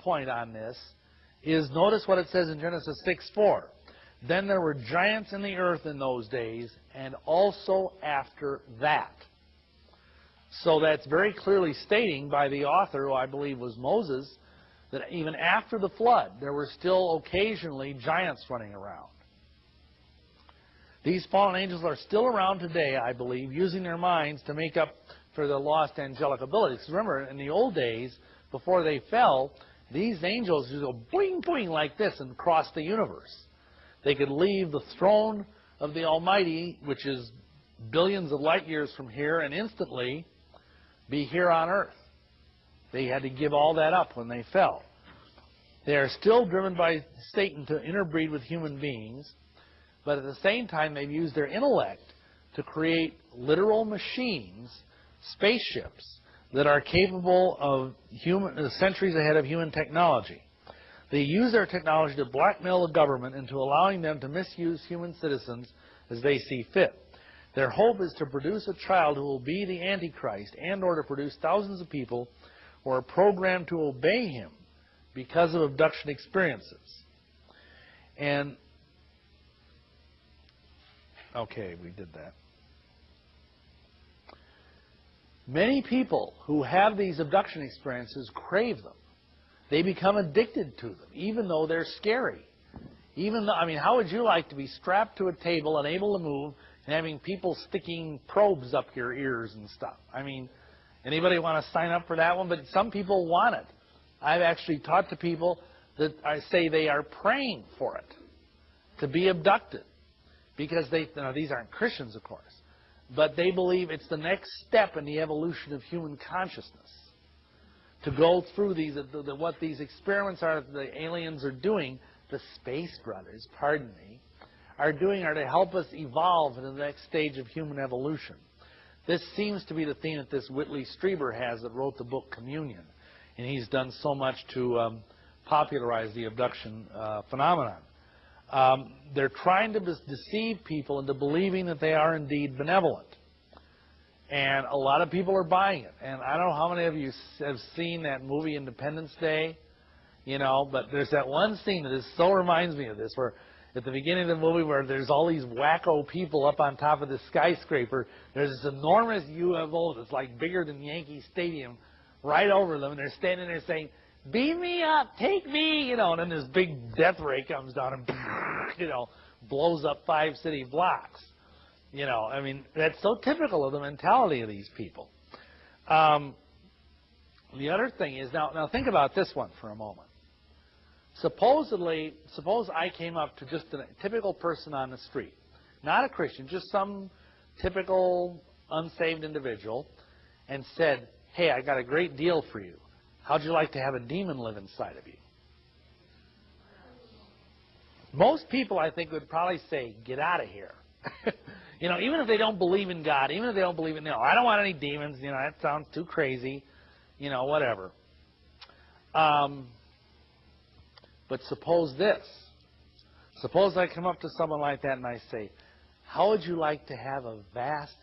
point on this is, notice what it says in Genesis 6:4. Then there were giants in the earth in those days, and also after that. So that's very clearly stating by the author, who I believe was Moses, that even after the flood, there were still occasionally giants running around. These fallen angels are still around today, I believe, using their minds to make up for their lost angelic abilities. Remember, in the old days, before they fell, these angels used to go boing, boing like this and cross the universe. They could leave the throne of the Almighty, which is billions of light years from here, and instantly be here on earth. They had to give all that up when they fell. They are still driven by Satan to interbreed with human beings, but at the same time they've used their intellect to create literal machines, spaceships, that are capable of centuries ahead of human technology. They use their technology to blackmail the government into allowing them to misuse human citizens as they see fit. Their hope is to produce a child who will be the Antichrist, and or to produce thousands of people who are programmed to obey him because of abduction experiences. And, okay, we did that. Many people who have these abduction experiences crave them. They become addicted to them, even though they're scary. Even though, I mean, how would you like to be strapped to a table, unable to move, and having people sticking probes up your ears and stuff? I mean, anybody want to sign up for that one? But some people want it. I've actually talked to people that I say they are praying for it, to be abducted, because they, now these aren't Christians, of course, but they believe it's the next step in the evolution of human consciousness. To go through these, what these experiments are, the aliens are doing, the space brothers, pardon me, are doing are to help us evolve into the next stage of human evolution. This seems to be the theme that this Whitley Strieber has, that wrote the book Communion. And he's done so much to popularize the abduction phenomenon. They're trying to deceive people into believing that they are indeed benevolent. And a lot of people are buying it. And I don't know how many of you have seen that movie Independence Day, you know, but there's that one scene that so reminds me of this, where at the beginning of the movie where there's all these wacko people up on top of this skyscraper, there's this enormous UFO that's like bigger than Yankee Stadium right over them, and they're standing there saying, "Beam me up, take me," you know, and then this big death ray comes down and, you know, blows up 5 city blocks. You know, I mean, that's so typical of the mentality of these people. The other thing is, now think about this one for a moment. Suppose I came up to just a typical person on the street, not a Christian, just some typical unsaved individual, and said, "Hey, I got a great deal for you. How'd you like to have a demon live inside of you?" Most people, I think, would probably say, "Get out of here." You know, even if they don't believe in God, even if they don't believe in, you know, I don't want any demons, you know, that sounds too crazy, you know, whatever. But suppose this. Suppose I come up to someone like that and I say, "How would you like to have a vast,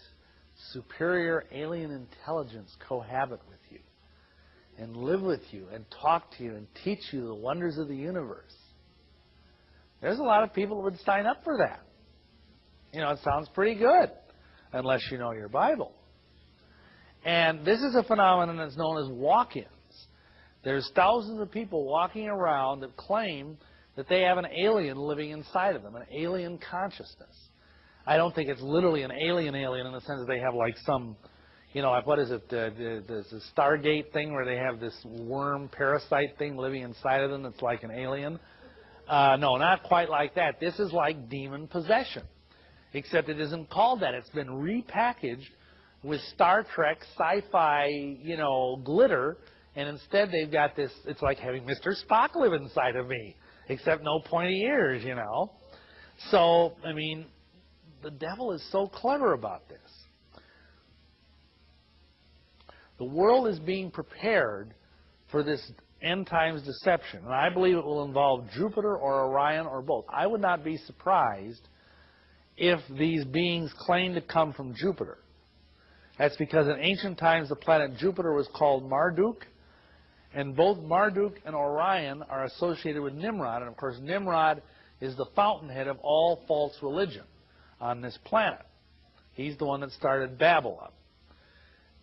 superior alien intelligence cohabit with you and live with you and talk to you and teach you the wonders of the universe?" There's a lot of people who would sign up for that. You know, it sounds pretty good, unless you know your Bible. And this is a phenomenon that's known as walk-ins. There's thousands of people walking around that claim that they have an alien living inside of them, an alien consciousness. I don't think it's literally an alien in the sense that they have like some, you know, like what is it, the Stargate thing where they have this worm parasite thing living inside of them that's like an alien. No, not quite like that. This is like demon possession. Except it isn't called that. It's been repackaged with Star Trek sci-fi, you know, glitter, and instead they've got this, it's like having Mr. Spock live inside of me, except no pointy ears, you know. So, I mean, the devil is so clever about this. The world is being prepared for this end times deception, and I believe it will involve Jupiter or Orion or both. I would not be surprised if these beings claim to come from Jupiter. That's because in ancient times the planet Jupiter was called Marduk, And both Marduk and Orion are associated with Nimrod. And, of course, Nimrod is the fountainhead of all false religion on this planet. He's the one that started Babylon.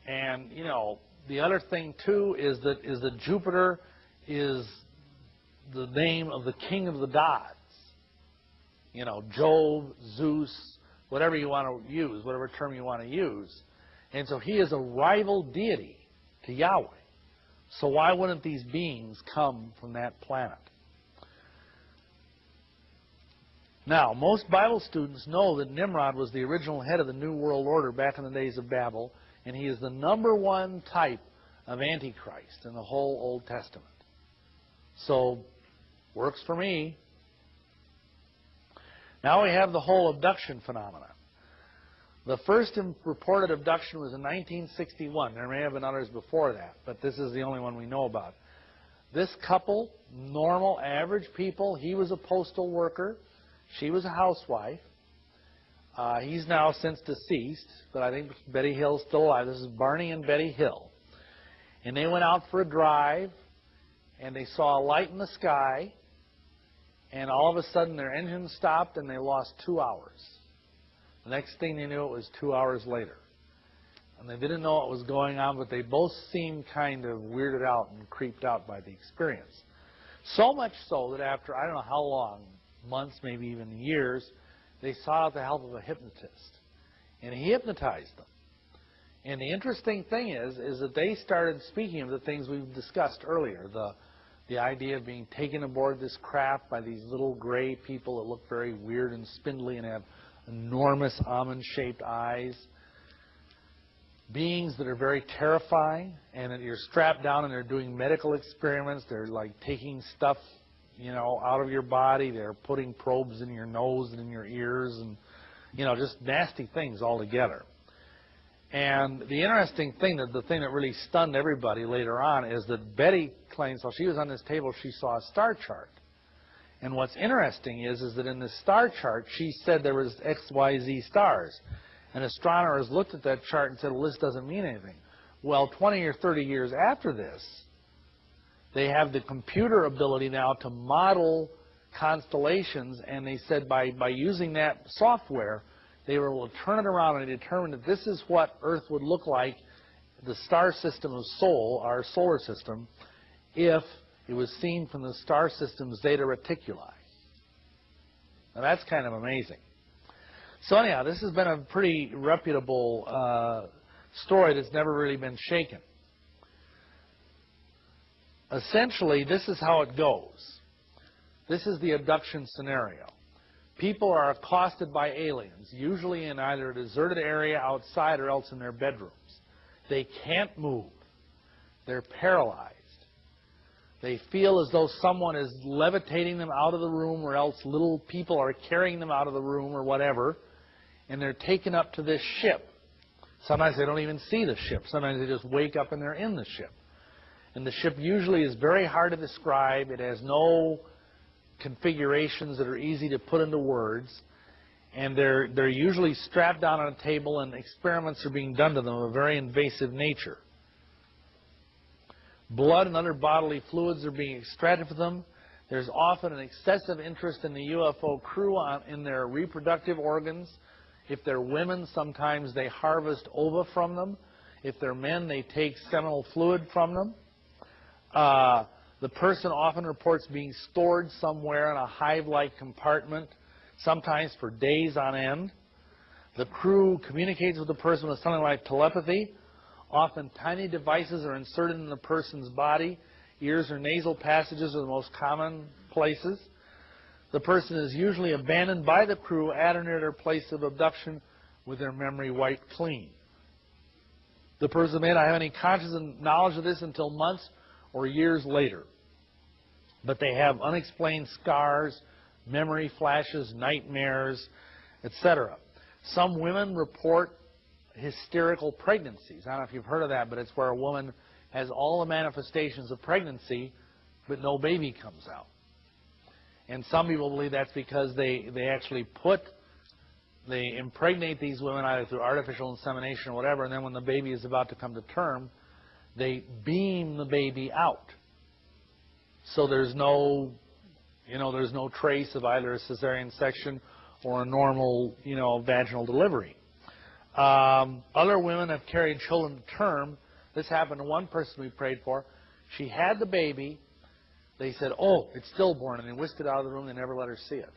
And, you know, the other thing, too, is that Jupiter is the name of the king of the gods. You know, Jove, Zeus, whatever you want to use, whatever term you want to use. And so he is a rival deity to Yahweh. So why wouldn't these beings come from that planet? Now, most Bible students know that Nimrod was the original head of the New World Order back in the days of Babel, and he is the #1 type of Antichrist in the whole Old Testament. So, works for me. Now we have the whole abduction phenomenon. The first reported abduction was in 1961. There may have been others before that, but this is the only one we know about. This couple, normal, average people, he was a postal worker. She was a housewife. He's now since deceased, but I think Betty Hill's still alive. This is Barney and Betty Hill. And they went out for a drive, and they saw a light in the sky, and all of a sudden their engine stopped, and they lost 2 hours. The next thing they knew, it was 2 hours later. And they didn't know what was going on, but they both seemed kind of weirded out and creeped out by the experience. So much so that after, I don't know how long, months, maybe even years, they sought out the help of a hypnotist. And he hypnotized them. And the interesting thing is that they started speaking of the things we've discussed earlier, the idea of being taken aboard this craft by these little gray people that look very weird and spindly and have enormous almond-shaped eyes, beings that are very terrifying, and that you're strapped down and they're doing medical experiments. They're like taking stuff, you know, out of your body. They're putting probes in your nose and in your ears, and, you know, just nasty things altogether. And the interesting thing, the thing that really stunned everybody later on, is that Betty claims while she was on this table, she saw a star chart. And what's interesting is that in this star chart, she said there was X, Y, Z stars. And astronomers looked at that chart and said, well, this doesn't mean anything. Well, 20 or 30 years after this, they have the computer ability now to model constellations, and they said by using that software, they were able to turn it around and determine that this is what Earth would look like, the star system of Sol, our solar system, if it was seen from the star system Zeta Reticuli. Now that's kind of amazing. So anyhow, this has been a pretty reputable story that's never really been shaken. Essentially, this is how it goes. This is the abduction scenario. People are accosted by aliens, usually in either a deserted area outside or else in their bedrooms. They can't move. They're paralyzed. They feel as though someone is levitating them out of the room, or else little people are carrying them out of the room or whatever, and they're taken up to this ship. Sometimes they don't even see the ship. Sometimes they just wake up and they're in the ship. And the ship usually is very hard to describe. It has no configurations that are easy to put into words. And they're usually strapped down on a table, and experiments are being done to them of a very invasive nature. Blood and other bodily fluids are being extracted from them. There's often an excessive interest in the UFO crew in their reproductive organs. If they're women, sometimes they harvest ova from them. If they're men, they take seminal fluid from them. The person often reports being stored somewhere in a hive-like compartment, sometimes for days on end. The crew communicates with the person with something like telepathy. Often tiny devices are inserted in the person's body. Ears or nasal passages are the most common places. The person is usually abandoned by the crew at or near their place of abduction with their memory wiped clean. The person may not have any conscious knowledge of this until months or years later. But they have unexplained scars, memory flashes, nightmares, etc. Some women report hysterical pregnancies. I don't know if you've heard of that, but it's where a woman has all the manifestations of pregnancy, but no baby comes out. And some people believe that's because they actually they impregnate these women either through artificial insemination or whatever, and then when the baby is about to come to term, they beam the baby out So there's no, there's no trace of either a cesarean section or a normal, vaginal delivery. Other women have carried children to term. This happened to one person we prayed for. She had the baby. They said, oh, it's stillborn, and they whisked it out of the room. They never let her see it.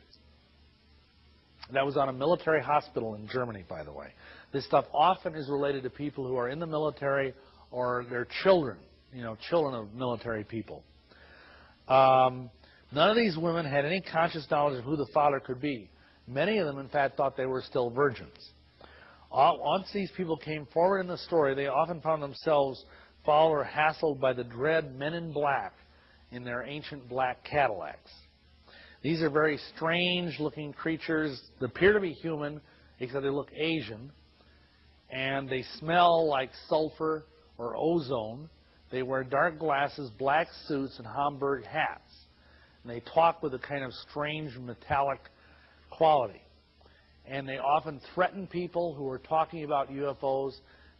That was on a military hospital in Germany, by the way. This stuff often is related to people who are in the military or their children, children of military people. None of these women had any conscious knowledge of who the father could be. Many of them, in fact, thought they were still virgins. Once these people came forward in the story, they often found themselves followed or hassled by the dread men in black in their ancient black Cadillacs. These are very strange-looking creatures. They appear to be human, except they look Asian. And they smell like sulfur or ozone. They wear dark glasses, black suits, and Homburg hats. And they talk with a kind of strange metallic quality. And they often threaten people who are talking about UFOs.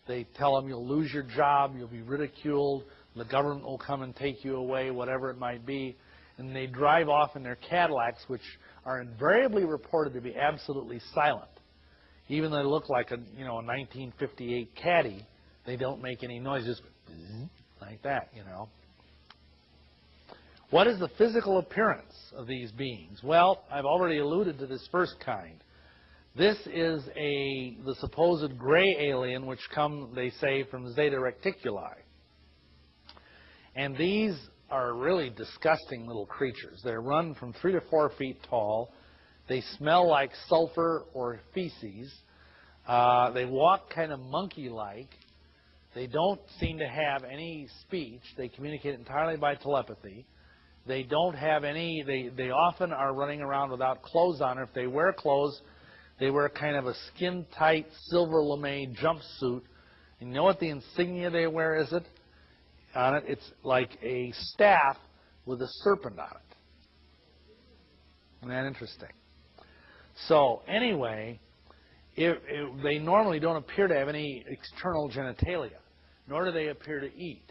They tell them you'll lose your job, you'll be ridiculed, the government will come and take you away, whatever it might be. And they drive off in their Cadillacs, which are invariably reported to be absolutely silent. Even though they look like a 1958 Caddy, they don't make any noise, just like that, What is the physical appearance of these beings? Well, I've already alluded to this first kind. This is the supposed gray alien, which come, they say, from Zeta Reticuli. And these are really disgusting little creatures. They run from 3 to 4 feet tall. They smell like sulfur or feces. They walk kind of monkey-like. They don't seem to have any speech. They communicate entirely by telepathy. They don't have any, they often are running around without clothes on. If they wear clothes, they wear kind of a skin-tight silver lame jumpsuit. And you know what the insignia they wear is on it? It's like a staff with a serpent on it. Isn't that interesting? So anyway, they normally don't appear to have any external genitalia, nor do they appear to eat.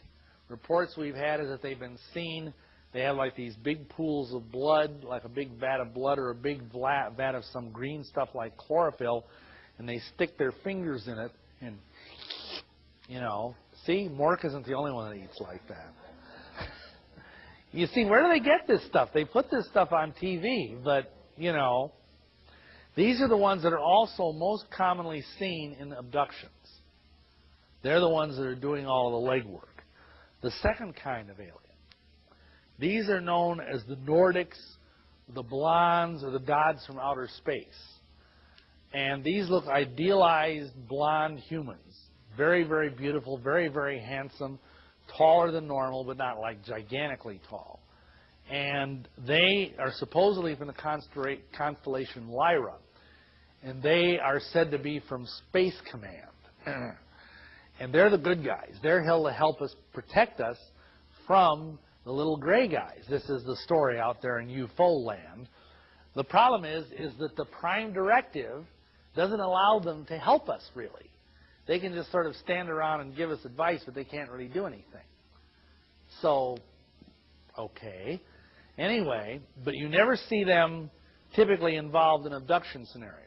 Reports we've had is that they've been seen, they have like these big pools of blood, like a big vat of blood or a big vat of some green stuff like chlorophyll, and they stick their fingers in it and, see, Mork isn't the only one that eats like that. You see, where do they get this stuff? They put this stuff on TV, but, these are the ones that are also most commonly seen in abductions. They're the ones that are doing all of the legwork. The second kind of alien. These are known as the Nordics, the blondes, or the gods from outer space. And these look idealized blonde humans. Very, very beautiful, very, very handsome, taller than normal, but not like gigantically tall. And they are supposedly from the constellation Lyra. And they are said to be from Space Command. And they're the good guys. They're here to help us, protect us from the little gray guys. This is the story out there in UFO land. The problem is that the prime directive doesn't allow them to help us, really. They can just sort of stand around and give us advice, but they can't really do anything. So, okay. Anyway, but you never see them typically involved in abduction scenarios.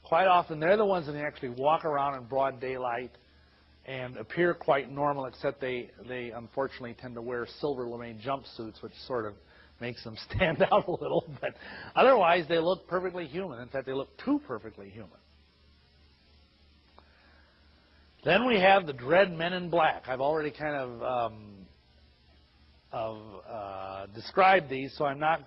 Quite often, they're the ones that actually walk around in broad daylight and appear quite normal, except they unfortunately tend to wear silver lame jumpsuits, which sort of makes them stand out a little. But otherwise, they look perfectly human. In fact, they look too perfectly human. Then we have the dread men in black. I've already kind of described these, so I'm not